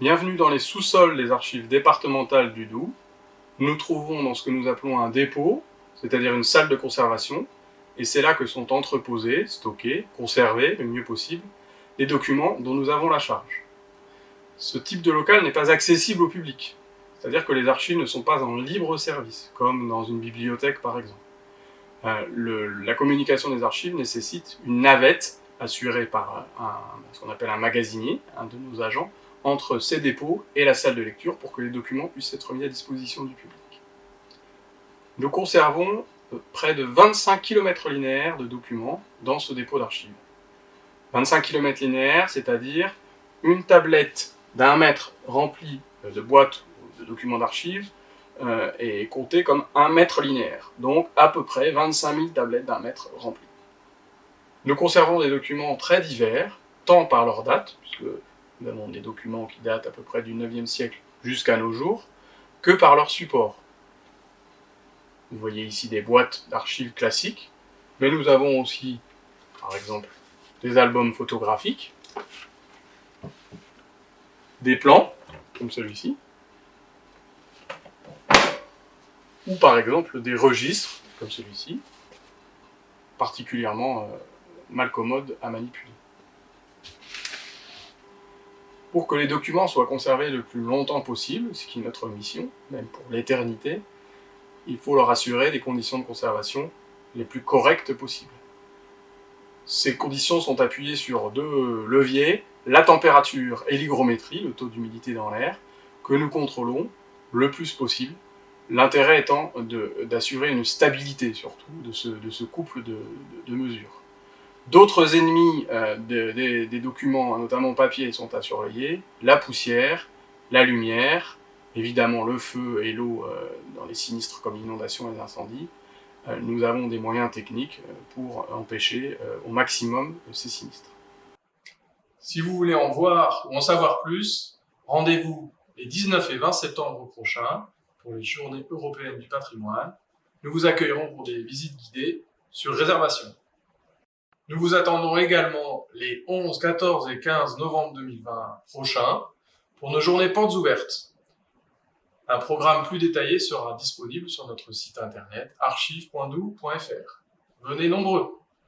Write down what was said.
Bienvenue dans les sous-sols des archives départementales du Doubs. Nous nous trouvons dans ce que nous appelons un dépôt, c'est-à-dire une salle de conservation, et c'est là que sont entreposés, stockés, conservés le mieux possible, les documents dont nous avons la charge. Ce type de local n'est pas accessible au public, c'est-à-dire que les archives ne sont pas en libre service, comme dans une bibliothèque par exemple. La communication des archives nécessite une navette assurée par ce qu'on appelle un magasinier, un de nos agents, entre ces dépôts et la salle de lecture pour que les documents puissent être mis à disposition du public. Nous conservons près de 25 km linéaires de documents dans ce dépôt d'archives. 25 km linéaires, c'est-à-dire une tablette d'1 mètre remplie de boîtes de documents d'archives est comptée comme 1 mètre linéaire, donc à peu près 25 000 tablettes d'1 mètre remplies. Nous conservons des documents très divers, tant par leur date, puisque nous avons des documents qui datent à peu près du 9e siècle jusqu'à nos jours, que par leur support. Vous voyez ici des boîtes d'archives classiques, mais nous avons aussi, par exemple, des albums photographiques, des plans, comme celui-ci, ou par exemple des registres, comme celui-ci, particulièrement malcommodes à manipuler. Pour que les documents soient conservés le plus longtemps possible, ce qui est notre mission, même pour l'éternité, il faut leur assurer des conditions de conservation les plus correctes possibles. Ces conditions sont appuyées sur 2 leviers, la température et l'hygrométrie, le taux d'humidité dans l'air, que nous contrôlons le plus possible, l'intérêt étant d'assurer une stabilité surtout de ce couple de mesures. D'autres ennemis des documents, notamment papier, sont à surveiller, la poussière, la lumière, évidemment le feu et l'eau dans les sinistres comme l'inondation et les incendies. Nous avons des moyens techniques pour empêcher au maximum ces sinistres. Si vous voulez en voir ou en savoir plus, rendez-vous les 19 et 20 septembre prochains pour les Journées européennes du patrimoine. Nous vous accueillerons pour des visites guidées sur réservation. Nous vous attendons également les 11, 14 et 15 novembre 2020 prochains pour nos journées portes ouvertes. Un programme plus détaillé sera disponible sur notre site internet archives.doubs.fr. Venez nombreux!